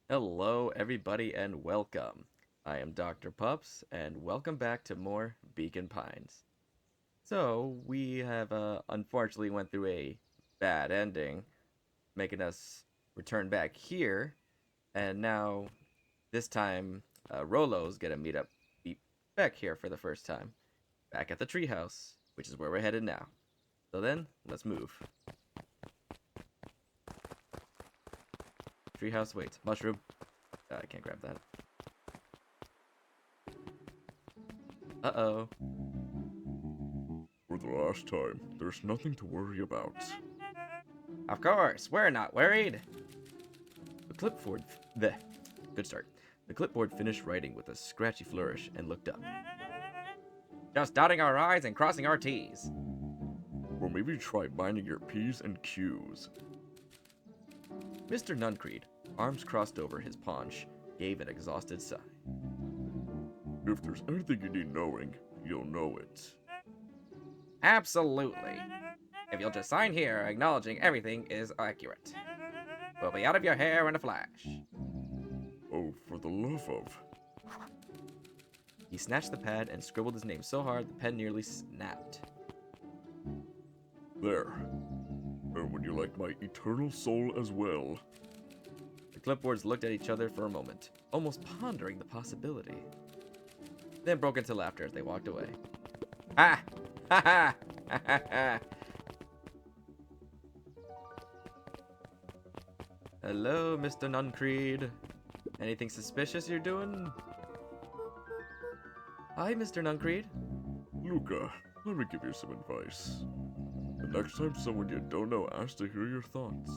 Hello, everybody, and welcome. I am Dr. Pups, and welcome back to more Beacon Pines. So, we have unfortunately went through a bad ending, making us return back here, and now, this time, Rolo's gonna be back here for the first time, back at the treehouse, which is where we're headed now. So then, let's move. Treehouse, wait, mushroom. I can't grab that. Uh-oh. For the last time, there's nothing to worry about. Of course, we're not worried. The clipboard. The good start. The clipboard finished writing with a scratchy flourish and looked up. Just dotting our I's and crossing our T's. Or maybe try minding your P's and Q's. Mr. Nuncreed, arms crossed over his paunch, gave an exhausted sigh. If there's anything you need knowing, you'll know it. Absolutely. If you'll just sign here, acknowledging everything is accurate. We'll be out of your hair in a flash. Oh, for the love of. He snatched the pad and scribbled his name so hard the pen nearly snapped. There. And would you like my eternal soul as well? The clipboards looked at each other for a moment, almost pondering the possibility. Then broke into laughter as they walked away. Ha! Ha ha! Ha ha ha! Hello, Mr. Nuncreed. Anything suspicious you're doing? Hi, Mr. Nuncreed. Luca, let me give you some advice. The next time someone you don't know asks to hear your thoughts,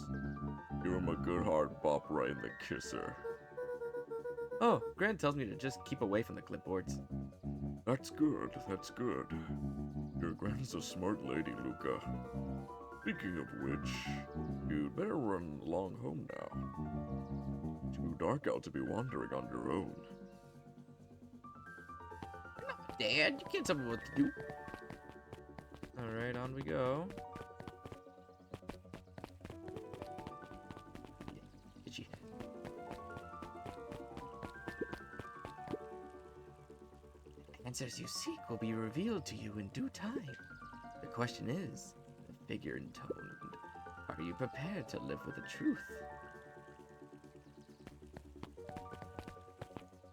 give him a good hard bop right in the kisser. Oh, Grant tells me to just keep away from the clipboards. That's good, that's good. Your Grand's a smart lady, Luca. Speaking of which, you'd better run along home now. Too dark out to be wandering on your own. Dad, you can't tell me what to do. Alright, on we go. Itchy. Answers you seek will be revealed to you in due time. The question is, the figure intoned, are you prepared to live with the truth?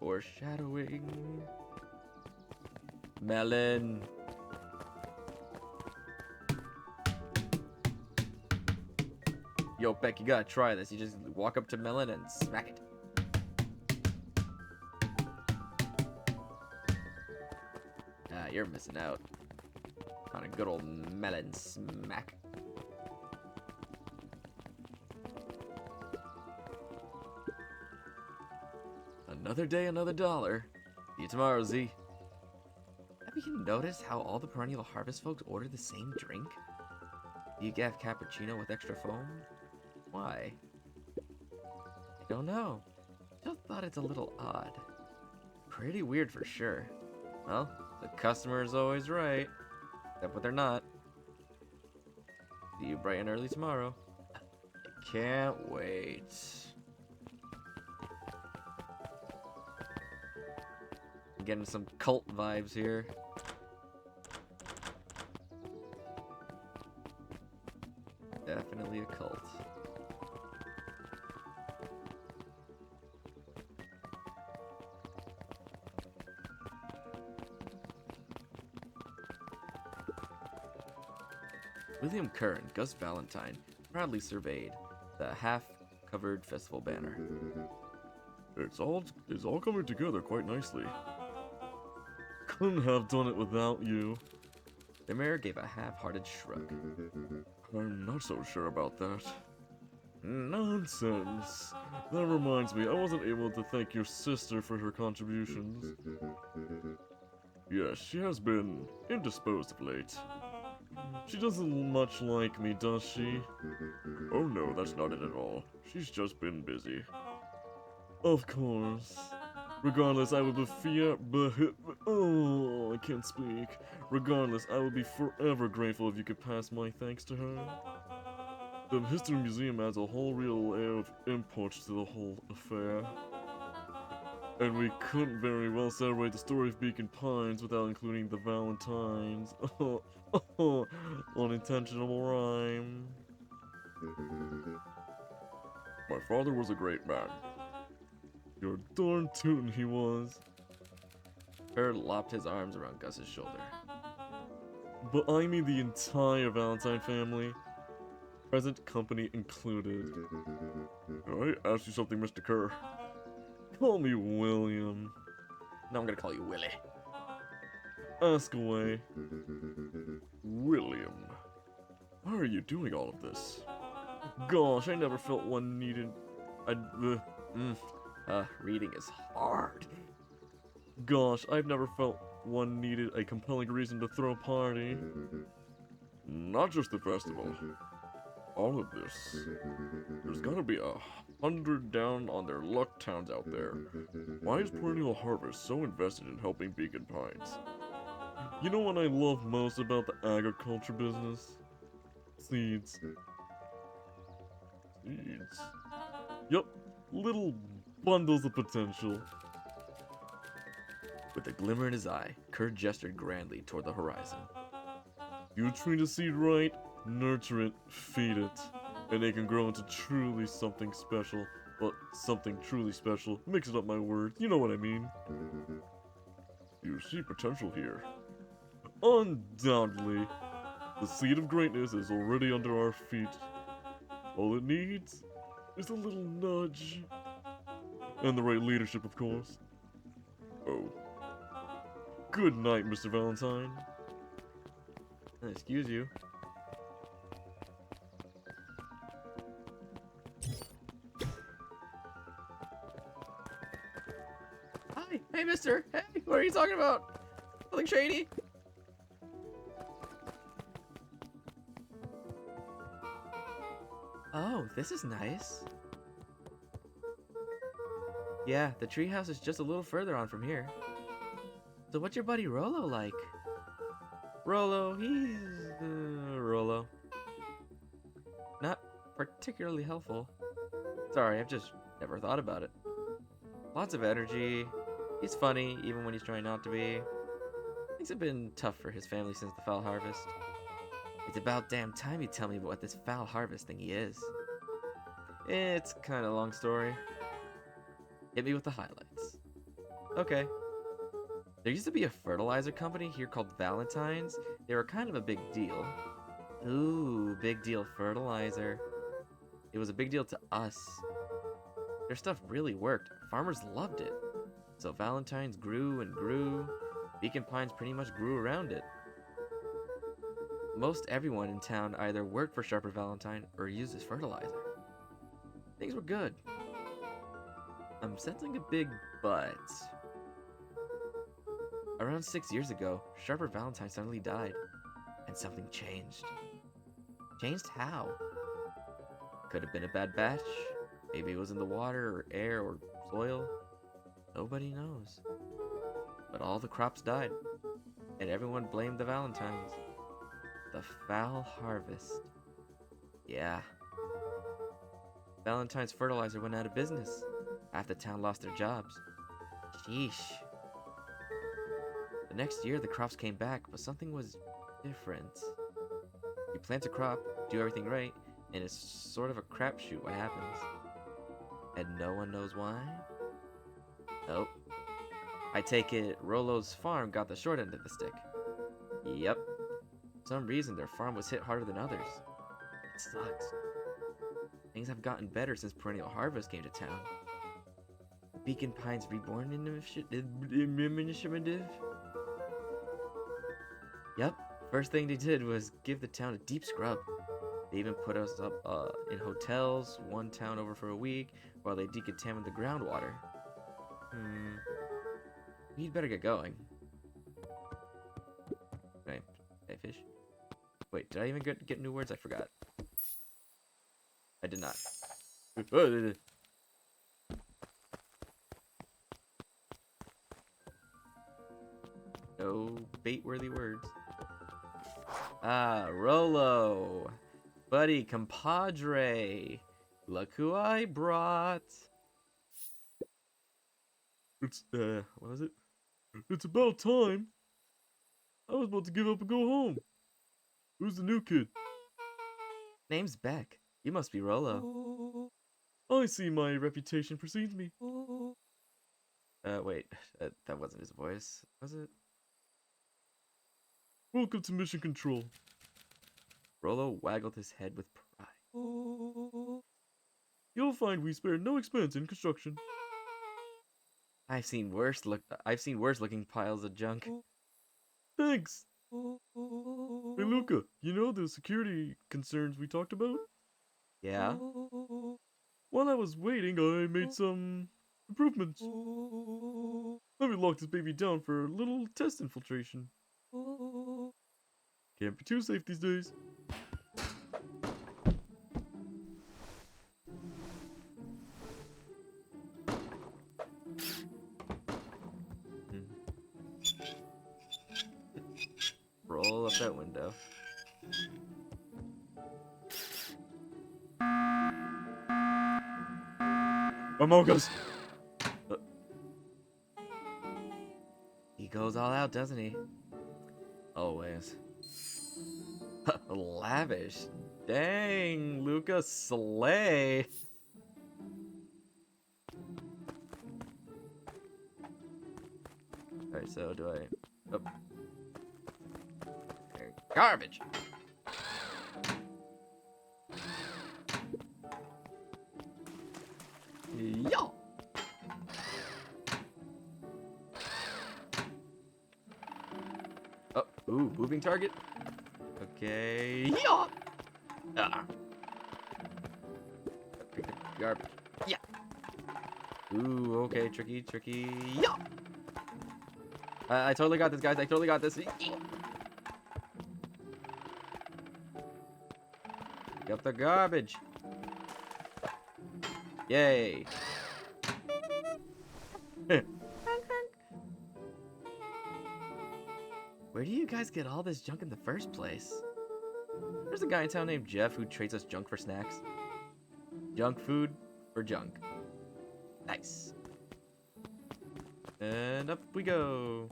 Foreshadowing. Melon. Yo, Beck, you gotta try this. You just walk up to Melon and smack it. Ah, you're missing out on a good old melon smack. Another day, another dollar. See you tomorrow, Z. Have you noticed how all the Perennial Harvest folks order the same drink? Do you have cappuccino with extra foam? Why? I don't know. Just thought it's a little odd. Pretty weird for sure. Well, the customer is always right. Except when they're not. See you bright and early tomorrow. I can't wait. I'm getting some cult vibes here. Definitely a cult. William Kerr and Gus Valentine proudly surveyed the half-covered festival banner. It's all coming together quite nicely. Couldn't have done it without you. The mayor gave a half-hearted shrug. I'm not so sure about that. Nonsense. That reminds me, I wasn't able to thank your sister for her contributions. Yes, she has been indisposed of late. She doesn't much like me, does she? Oh no, that's not it at all. She's just been busy. Of course. Regardless, I will be oh, I can't speak. Regardless, I will be forever grateful if you could pass my thanks to her. The History Museum adds a whole real air of import to the whole affair. And we couldn't very well celebrate the story of Beacon Pines without including the Valentines. Unintentional rhyme. My father was a great man. You're darn tootin' he was. Kerr lopped his arms around Gus's shoulder. But I mean the entire Valentine family. Present company included. Can I ask you something, Mr. Kerr? Call me William. No, I'm gonna call you Willie. Ask away. William, why are you doing all of this? Gosh, I never felt one needed. Reading is hard. Gosh, I've never felt one needed a compelling reason to throw a party. Not just the festival. All of this. There's gotta be 100 down on their luck towns out there. Why is Perennial Harvest so invested in helping Beacon Pines? You know what I love most about the agriculture business? Seeds. Seeds. Yup, little bundles of potential. With a glimmer in his eye, Kerr gestured grandly toward the horizon. You treat a seed right, nurture it, feed it, and it can grow into truly something special. But something truly special, mixing up my words, you know what I mean. You see potential here. Undoubtedly, the seed of greatness is already under our feet. All it needs is a little nudge. And the right leadership, of course. Oh. Good night, Mr. Valentine. Excuse you. Hi, hey mister, hey, what are you talking about? Something shady? Oh, this is nice. Yeah, the treehouse is just a little further on from here. So what's your buddy Rolo like? Rolo, he's... Rolo. Not particularly helpful. Sorry, I've just never thought about it. Lots of energy. He's funny, even when he's trying not to be. Things have been tough for his family since the Foul Harvest. It's about damn time you tell me what this Foul Harvest thingy is. It's kind of a long story. Hit me with the highlights. Okay. There used to be a fertilizer company here called Valentine's. They were kind of a big deal. Ooh, big deal fertilizer. It was a big deal to us. Their stuff really worked. Farmers loved it. So Valentine's grew and grew. Beacon Pines pretty much grew around it. Most everyone in town either worked for Sharper Valentine or used his fertilizer. Things were good. I'm sensing a big but. Around 6 years ago, Sharper Valentine suddenly died, and something changed. Changed how? Could have been a bad batch. Maybe it was in the water or air or soil. Nobody knows. But all the crops died, and everyone blamed the Valentines. The Foul Harvest. Yeah. Valentine's fertilizer went out of business. Half the town lost their jobs. Sheesh. The next year, the crops came back, but something was different. You plant a crop, do everything right, and it's sort of a crapshoot what happens. And no one knows why? Nope. I take it Rolo's farm got the short end of the stick. Yep. For some reason, their farm was hit harder than others. It sucks. Things have gotten better since Perennial Harvest came to town. The Beacon Pines Reborn Initiative? Yep. First thing they did was give the town a deep scrub. They even put us up in hotels, one town over for a week, while they decontaminate the groundwater. We'd better get going. Hey, fish. Wait, did I even get new words? I forgot. I did not. No bait-worthy words. Ah, Rolo. Buddy, compadre. Look who I brought. It's, what was it? It's about time. I was about to give up and go home. Who's the new kid? Name's Beck. You must be Rolo. I see my reputation precedes me. Wait. That wasn't his voice, was it? Welcome to Mission Control. Rolo waggled his head with pride. You'll find we spare no expense in construction. I've seen worse looking piles of junk. Thanks. Hey Luca, you know the security concerns we talked about? Yeah? While I was waiting, I made some improvements. Let me lock this baby down for a little test infiltration. Can't be too safe these days. Roll up that window. Among Us! He goes all out, doesn't he? Always. Lavish. Dang, Luca slay. Alright, so do I... Oh. Garbage! Yo! Oh, ooh, moving target. Okay, yo! Ah. Pick the garbage. Yeah. Ooh, okay, tricky, tricky. Yeah. I totally got this, guys. I totally got this. Pick up the garbage. Yay. Where do you guys get all this junk in the first place? There's a guy in town named Jeff who trades us junk for snacks. Junk food for junk. Nice. And up we go.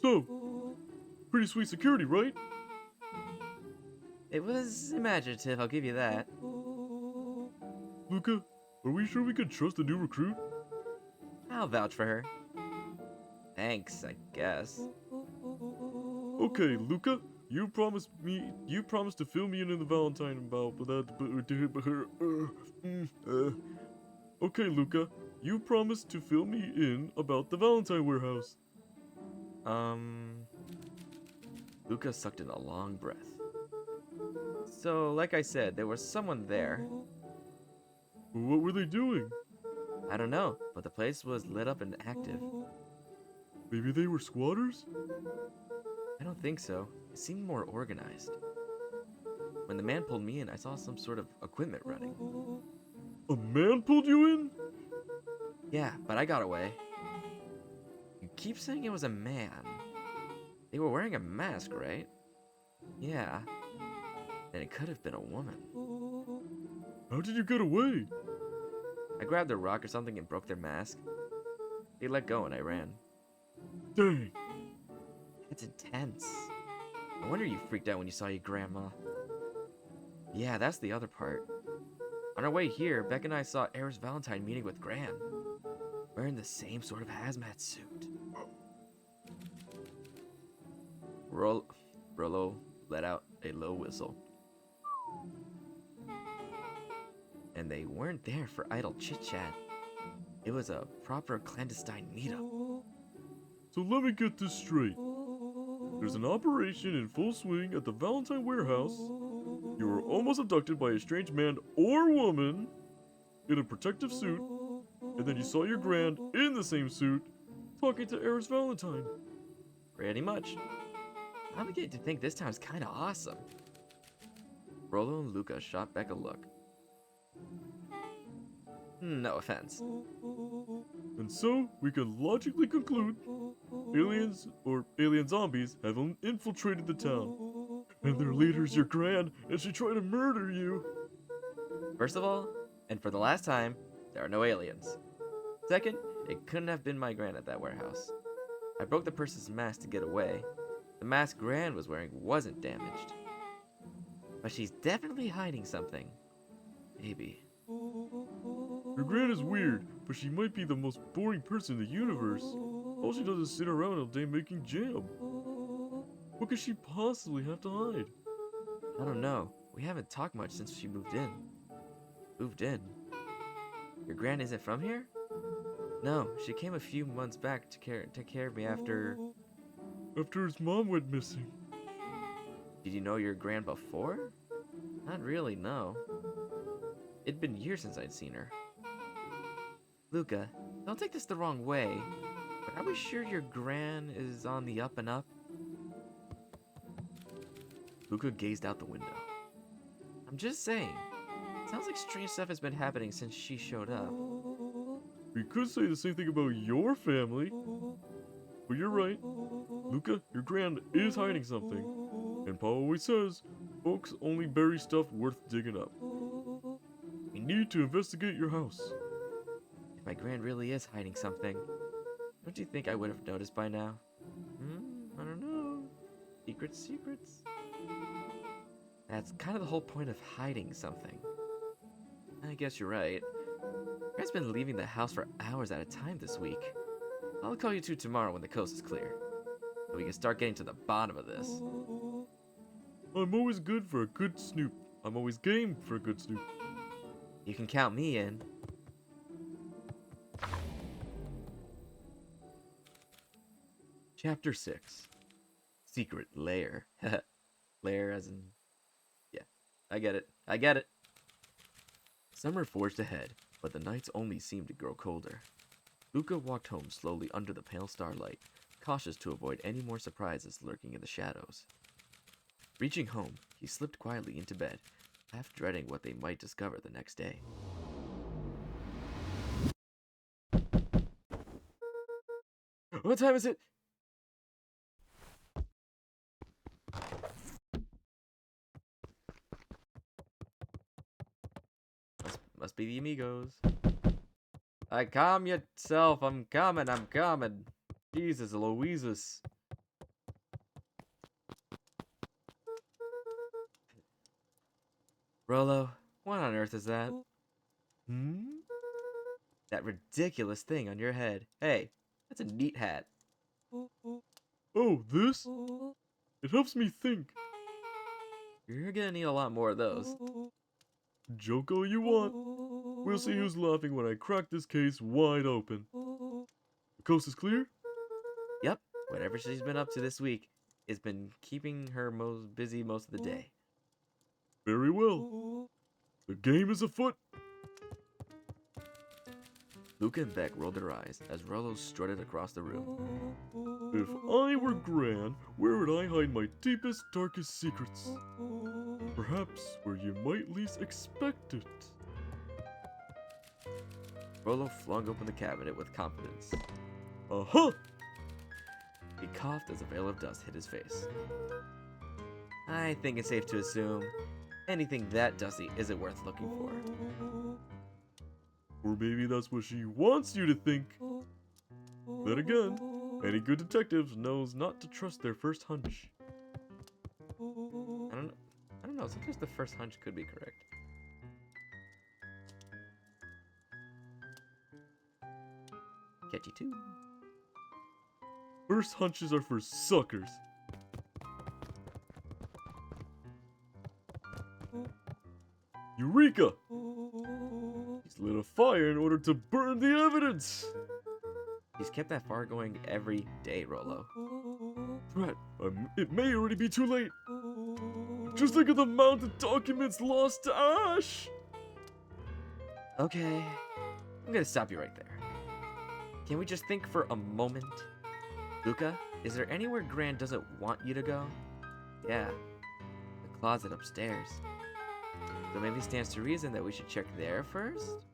So, pretty sweet security, right? It was imaginative, I'll give you that. Luca, are we sure we can trust the new recruit? I'll vouch for her. Thanks, I guess. Okay, Luca, you promised to fill me in the Valentine about Okay, Luca, you promised to fill me in about the Valentine warehouse. Luca sucked in a long breath. So, like I said, there was someone there. What were they doing? I don't know, but the place was lit up and active. Maybe they were squatters? I don't think so. It seemed more organized. When the man pulled me in, I saw some sort of equipment running. A man pulled you in? Yeah, but I got away. You keep saying it was a man. They were wearing a mask, right? Yeah. And it could have been a woman. How did you get away? I grabbed a rock or something and broke their mask. They let go and I ran. Dang. It's intense. No wonder you freaked out when you saw your grandma. Yeah, that's the other part. On our way here, Beck and I saw Eris Valentine meeting with Gran, wearing the same sort of hazmat suit. Rolo let out a low whistle. And they weren't there for idle chit-chat. It was a proper clandestine meetup. So let me get this straight. There's an operation in full swing at the Valentine warehouse. You were almost abducted by a strange man or woman in a protective suit, and then you saw your grand in the same suit talking to Eris Valentine. Pretty much. I'm beginning to think this town's kinda awesome. Rolo and Luca shot back a look. No offense. And so, we can logically conclude aliens or alien zombies have infiltrated the town. And their leader's your gran, and she tried to murder you. First of all, and for the last time, there are no aliens. Second, it couldn't have been my gran at that warehouse. I broke the person's mask to get away. The mask Gran was wearing wasn't damaged. But she's definitely hiding something. Maybe. Your gran is weird, but she might be the most boring person in the universe. All she does is sit around all day making jam. What could she possibly have to hide? I don't know. We haven't talked much since she moved in. Moved in? Your Gran isn't from here? No, she came a few months back to take care of me after... After his mom went missing. Did you know your Gran before? Not really, no. It'd been years since I'd seen her. Luca, don't take this the wrong way, but are we sure your Gran is on the up and up? Luca gazed out the window. I'm just saying. Sounds like strange stuff has been happening since she showed up. We could say the same thing about your family. But you're right. Luca, your gran is hiding something. And Pa always says, folks only bury stuff worth digging up. We need to investigate your house. If my Gran really is hiding something, don't you think I would have noticed by now? I don't know. Secrets? That's kind of the whole point of hiding something. I guess you're right. Gran's been leaving the house for hours at a time this week. I'll call you two tomorrow when the coast is clear, so we can start getting to the bottom of this. I'm always good for a good snoop. I'm always game for a good snoop. You can count me in. Chapter 6. Secret Lair. Lair as in... Yeah, I get it. Summer forged ahead, but the nights only seemed to grow colder. Luca walked home slowly under the pale starlight, cautious to avoid any more surprises lurking in the shadows. Reaching home, he slipped quietly into bed, half dreading what they might discover the next day. What time is it? Must be the amigos. Calm yourself. I'm coming. Jesus Louises. Rolo, what on earth is that? That ridiculous thing on your head. Hey, that's a neat hat. Oh, this? It helps me think. You're gonna need a lot more of those. Joke all you want. We'll see who's laughing when I crack this case wide open. The coast is clear? Yep, whatever she's been up to this week has been keeping her busy most of the day. Very well. The game is afoot. Luca and Beck rolled their eyes as Rolo strutted across the room. If I were Gran, where would I hide my deepest, darkest secrets? Perhaps where you might least expect it. Rolo flung open the cabinet with confidence. Aha! He coughed as a veil of dust hit his face. I think it's safe to assume anything that dusty isn't worth looking for. Or maybe that's what she wants you to think. Then again, any good detective knows not to trust their first hunch. I don't know. Sometimes the first hunch could be correct. Catchy too. First hunches are for suckers. Eureka! He's lit a fire in order to burn the evidence! He's kept that fire going every day, Rolo. Threat, it may already be too late. Just think of the amount of documents lost to ash! Okay, I'm gonna stop you right there. Can we just think for a moment? Luca, is there anywhere Gran doesn't want you to go? Yeah, the closet upstairs. So maybe it stands to reason that we should check there first?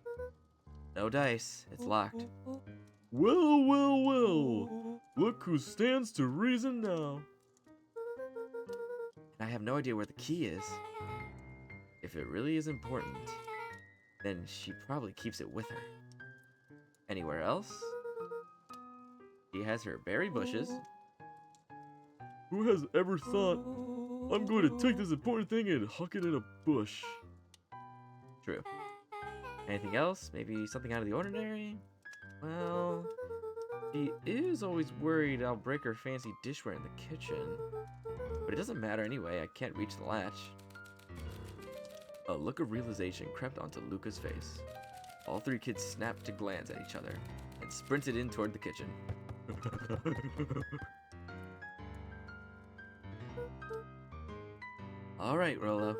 No dice, it's locked. Well, well, well. Look who stands to reason now. I have no idea where the key is. If it really is important, then she probably keeps it with her. Anywhere else? She has her berry bushes. Who has ever thought, I'm going to take this important thing and huck it in a bush? True. Anything else? Maybe something out of the ordinary? Well, she is always worried I'll break her fancy dishware in the kitchen. But it doesn't matter anyway, I can't reach the latch. A look of realization crept onto Luca's face. All three kids snapped to glance at each other and sprinted in toward the kitchen. Alright, Rolo.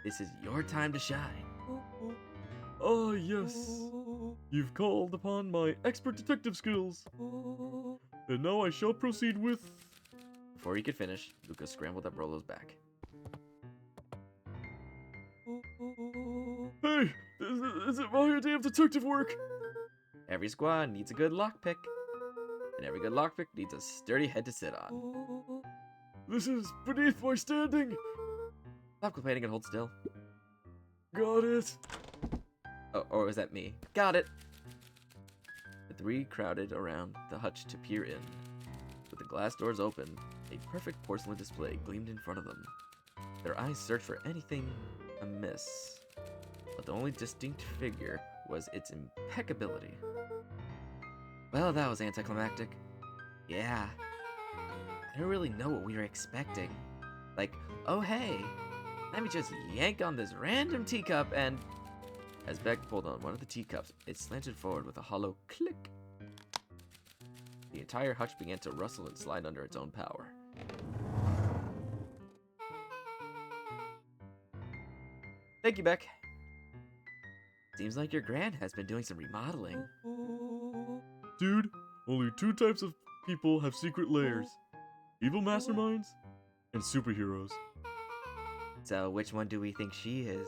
This is your time to shine. Ah, yes. You've called upon my expert detective skills. And now I shall proceed with... Before he could finish, Luca scrambled up Rolo's back. Hey! Is it my idea of detective work? Every squad needs a good lockpick. And every good lockpick needs a sturdy head to sit on. This is beneath my standing. Stop complaining and hold still. Got it. Oh, or was that me? Got it! The three crowded around the hutch to peer in. With the glass doors open, a perfect porcelain display gleamed in front of them. Their eyes searched for anything amiss, but the only distinct figure was its impeccability. Well, that was anticlimactic. Yeah. I don't really know what we were expecting. Like, oh hey, let me just yank on this random teacup and... As Beck pulled on one of the teacups, it slanted forward with a hollow click. The entire hutch began to rustle and slide under its own power. Thank you, Beck. Seems like your grand has been doing some remodeling. Dude, only two types of people have secret layers. Evil masterminds and superheroes. So which one do we think she is?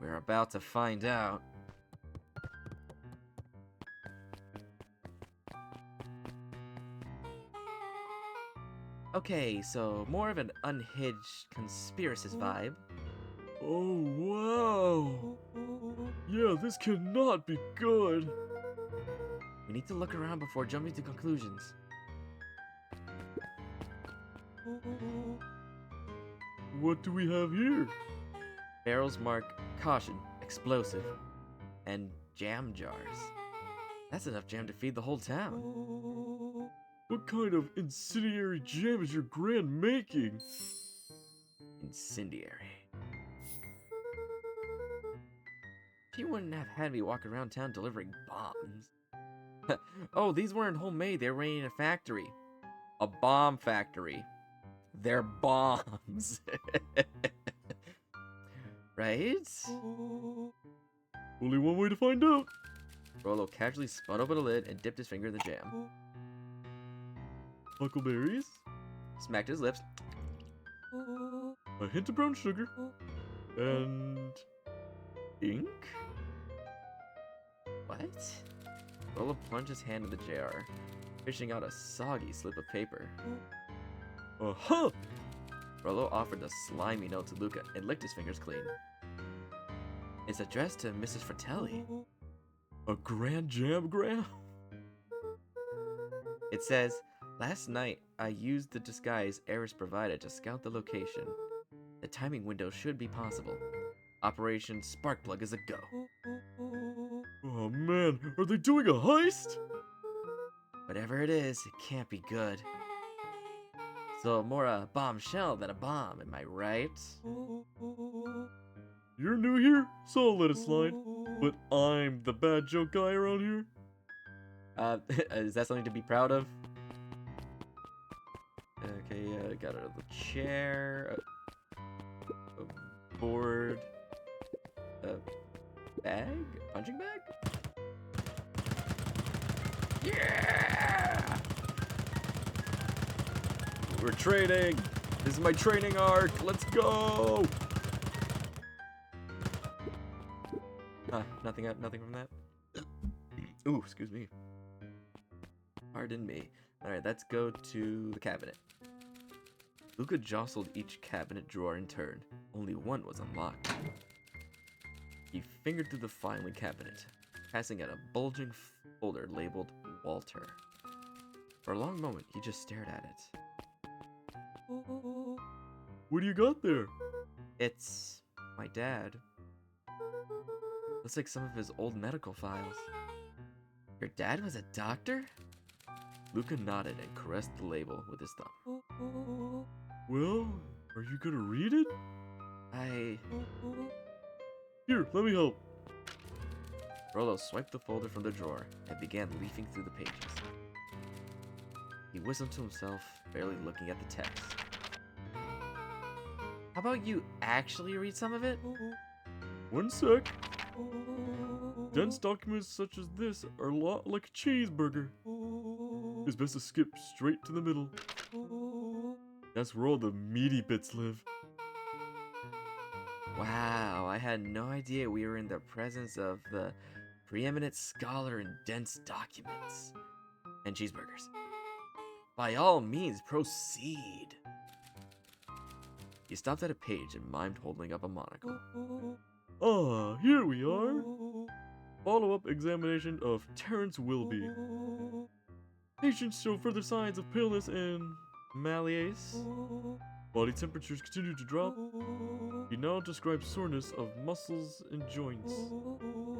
We're about to find out. Okay, so more of an unhinged conspiracist vibe. Oh, wow. Yeah, this cannot be good. We need to look around before jumping to conclusions. What do we have here? Barrels mark caution, explosive, and jam jars. That's enough jam to feed the whole town. What kind of incendiary jam is your grand making? Incendiary. She wouldn't have had me walk around town delivering bombs. Oh, these weren't homemade, they were in a factory. A bomb factory. They're bombs. Right? Only one way to find out. Rolo casually spun open the lid and dipped his finger in the jam. Huckleberries, Smacked his lips. a hint of brown sugar, and ink? What? Rolo plunged his hand in the jar, fishing out a soggy slip of paper. Aha! Rolo offered a slimy note to Luca and licked his fingers clean. It's addressed to Mrs. Fratelli. A grand jamgram? It says, last night I used the disguise Eris provided to scout the location. The timing window should be possible. Operation Sparkplug is a go. Oh man, are they doing a heist? Whatever it is, it can't be good. So more a bombshell than a bomb, am I right? You're new here, so I'll let it slide. But I'm the bad joke guy around here. Is that something to be proud of? Okay, got a little chair, a board, a bag? A punching bag? Yeah! We're training! This is my training arc! Let's go! Nothing from that? Ooh, excuse me. Pardon me. Alright, let's go to the cabinet. Luca jostled each cabinet drawer in turn. Only one was unlocked. He fingered through the filing cabinet, passing at a bulging folder labeled Walter. For a long moment, he just stared at it. What do you got there? It's my dad. Looks like some of his old medical files. Your dad was a doctor? Luca nodded and caressed the label with his thumb. Well, are you gonna read it? I... Here, let me help. Rollo swiped the folder from the drawer and began leafing through the pages. He whistled to himself, barely looking at the text. How about you actually read some of it? One sec. Dense documents such as this are a lot like a cheeseburger. It's best to skip straight to the middle. That's where all the meaty bits live. Wow, I had no idea we were in the presence of the preeminent scholar in dense documents. And cheeseburgers. By all means, proceed. He stopped at a page and mimed holding up a monocle. Ah, here we are. Follow-up examination of Terrence Wilby. Patients show further signs of paleness and malaise. Body temperatures continue to drop. He now describes soreness of muscles and joints.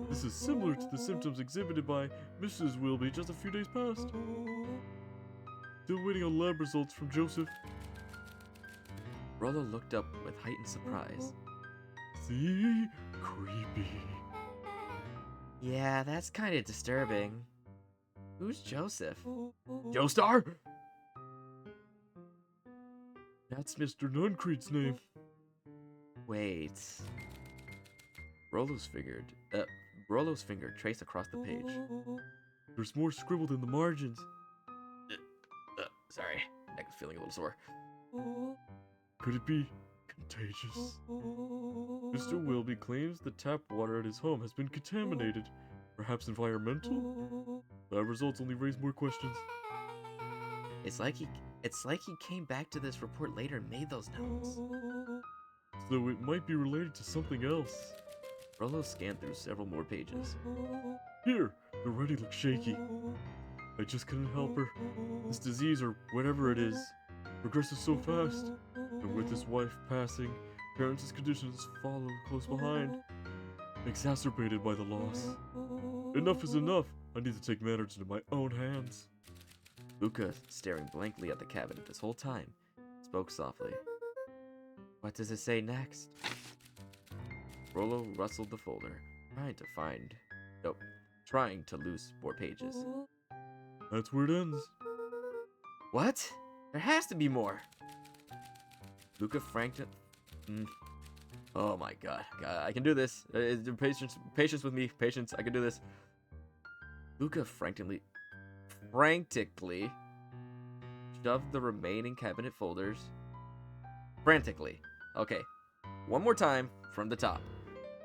This is similar to the symptoms exhibited by Mrs. Wilby just a few days past. Still waiting on lab results from Joseph. Rollo looked up with heightened surprise. See? Creepy. Yeah, that's kind of disturbing. Who's Joseph? Joestar? That's Mr. Nuncreed's name. Wait. Rollo's finger traced across the page. There's more scribbled in the margins. Sorry, I'm feeling a little sore. Could it be contagious? Mr. Wilby claims the tap water at his home has been contaminated. Perhaps environmental? Lab results only raise more questions. It's like he came back to this report later and made those notes. So it might be related to something else. Rollo scanned through several more pages. Here, the writing looks shaky. I just couldn't help her. This disease, or whatever it is, progresses so fast. And with his wife passing, parents' conditions follow close behind, exacerbated by the loss. Enough is enough. I need to take matters into my own hands. Luca, staring blankly at the cabinet this whole time, spoke softly. What does it say next? Rollo rustled the folder, trying to loose more pages. That's where it ends. What? There has to be more. Luca Frankton. Oh my god. I can do this. Patience with me. Patience. I can do this. Luca frantically shoved the remaining cabinet folders. Frantically. Okay. One more time from the top.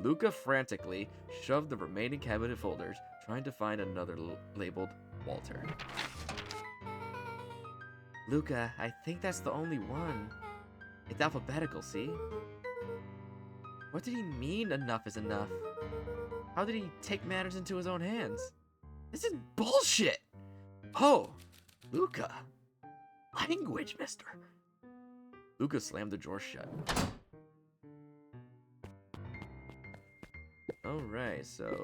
Luca frantically shoved the remaining cabinet folders, trying to find another labeled Walter. Luca, I think that's the only one. It's alphabetical, see? What did he mean enough is enough? How did he take matters into his own hands? This is bullshit! Oh, Luca. Language, mister. Luca slammed the drawer shut. Alright, so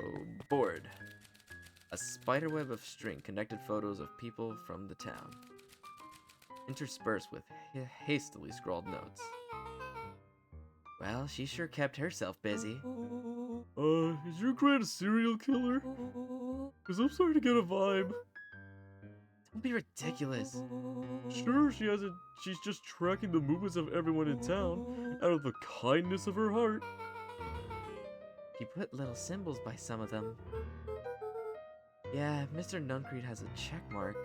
board. A spiderweb of string connected photos of people from the town, interspersed with hastily scrawled notes. Well, she sure kept herself busy. Is your grand a serial killer? Cause I'm starting to get a vibe. Don't be ridiculous. Sure, she's just tracking the movements of everyone in town out of the kindness of her heart. She put little symbols by some of them. Yeah, Mr. Nuncreed has a check mark.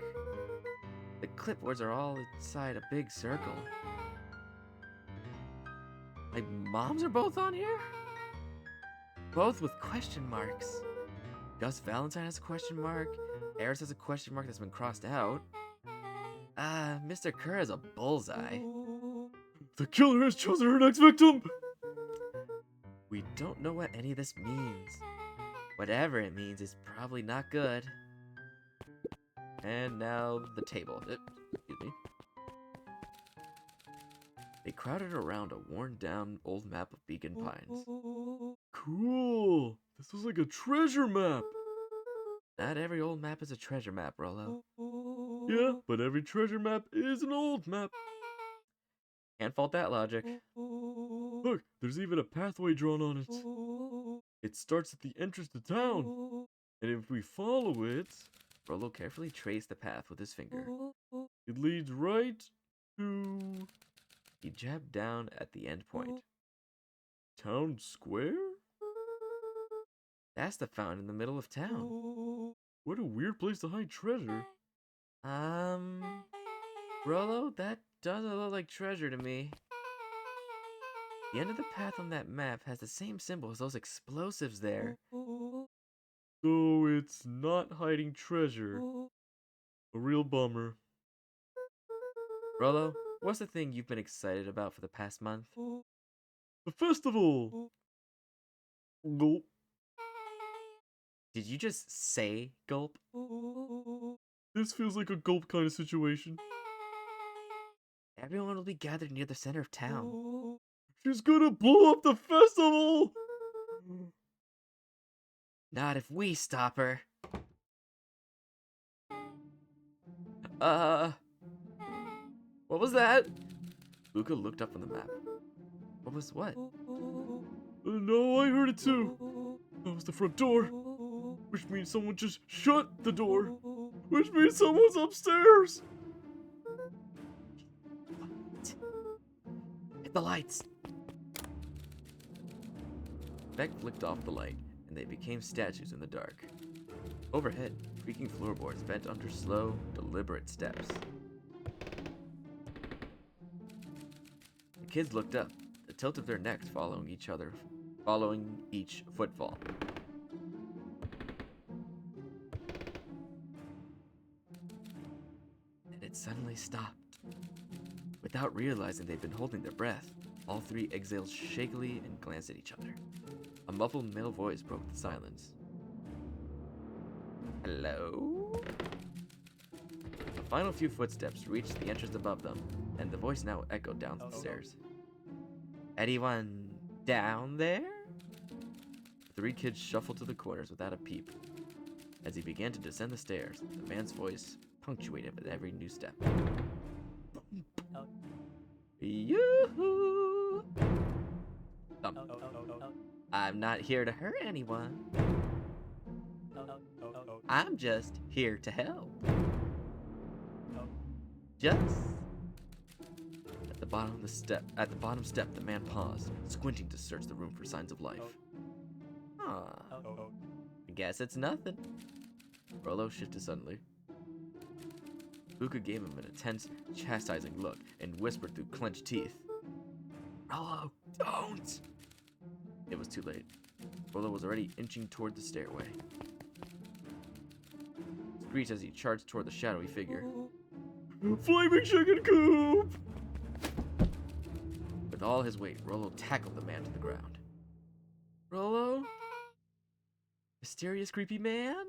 The clipboards are all inside a big circle. My moms are both on here? Both with question marks. Gus Valentine has a question mark. Eris has a question mark that's been crossed out. Mr. Kerr has a bullseye. The killer has chosen her next victim! We don't know what any of this means. Whatever it means is probably not good. And now the table. Excuse me. They crowded around a worn-down old map of Beacon Pines. Cool! This was like a treasure map! Not every old map is a treasure map, Rolo. Yeah, but every treasure map is an old map. Can't fault that logic. Look, there's even a pathway drawn on it. It starts at the entrance to town. And if we follow it, Rolo carefully traced the path with his finger. it leads right to He jabbed down at the end point. Town Square? That's the fountain in the middle of town. What a weird place to hide treasure. Rolo, that doesn't look like treasure to me. The end of the path on that map has the same symbol as those explosives there. So it's not hiding treasure. A real bummer. Rolo, what's the thing you've been excited about for the past month? The festival! Gulp. Did you just say gulp? This feels like a gulp kind of situation. Everyone will be gathered near the center of town. She's gonna blow up the festival! Not if we stop her. What was that? Luca looked up on the map. What was what? No, I heard it too. That was the front door. Which means someone just shut the door. Which means someone's upstairs. Hit the lights. Beck flicked off the light, and they became statues in the dark. Overhead, creaking floorboards bent under slow, deliberate steps. The kids looked up, the tilt of their necks following each footfall. And it suddenly stopped. Without realizing they'd been holding their breath, all three exhaled shakily and glanced at each other. A muffled male voice broke the silence. Hello? The final few footsteps reached the entrance above them, and the voice now echoed down the stairs. Anyone down there? The three kids shuffled to the corners without a peep. As he began to descend the stairs, the man's voice punctuated with every new step. Yoo-hoo! I'm not here to hurt anyone. I'm just here to help. Just at the bottom step, the man paused, squinting to search the room for signs of life. I guess it's nothing. Rolo shifted suddenly. Luca gave him an intense, chastising look and whispered through clenched teeth, "Rolo, don't!" It was too late. Rolo was already inching toward the stairway. Screeched as he charged toward the shadowy figure. Flaming chicken coop! With all his weight, Rolo tackled the man to the ground. Rolo? Mysterious creepy man?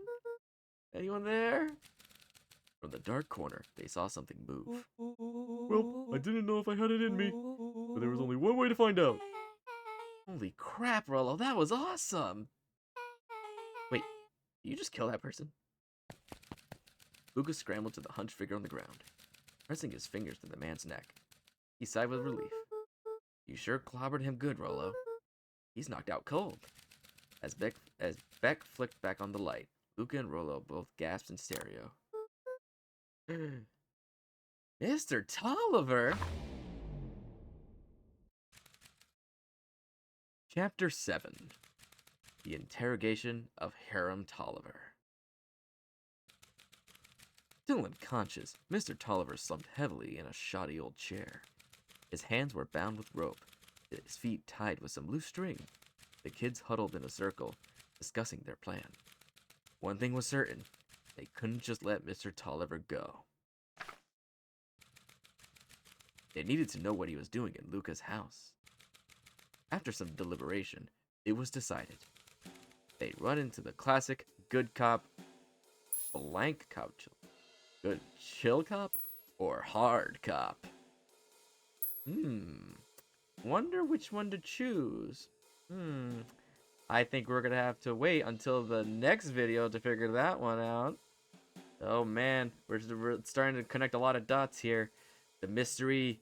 Anyone there? From the dark corner, they saw something move. Well, I didn't know if I had it in me, but there was only one way to find out. Holy crap, Rolo, that was awesome! Wait, did you just kill that person? Lucas scrambled to the hunched figure on the ground, pressing his fingers to the man's neck. He sighed with relief. You sure clobbered him good, Rolo. He's knocked out cold. As Beck flicked back on the light, Luca and Rolo both gasped in stereo. Mr. Tolliver! Chapter 7. The Interrogation of Hiram Tolliver. Still unconscious, Mr. Tolliver slumped heavily in a shoddy old chair. His hands were bound with rope, his feet tied with some loose string. The kids huddled in a circle, discussing their plan. One thing was certain, they couldn't just let Mr. Tolliver go. They needed to know what he was doing in Luca's house. After some deliberation, it was decided. They run into the classic good cop, blank cop, good chill cop, or hard cop. Wonder which one to choose. I think we're gonna have to wait until the next video to figure that one out. Oh man, we're starting to connect a lot of dots here. The mystery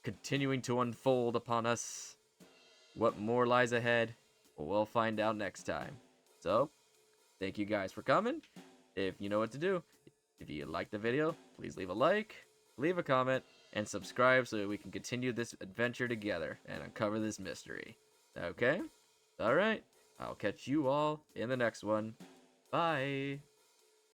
continuing to unfold upon us. What more lies ahead? We'll find out next time. So, thank you guys for coming. If you know what to do, if you like the video, please leave a like, leave a comment, and subscribe so that we can continue this adventure together and uncover this mystery. Okay? Alright, I'll catch you all in the next one. Bye!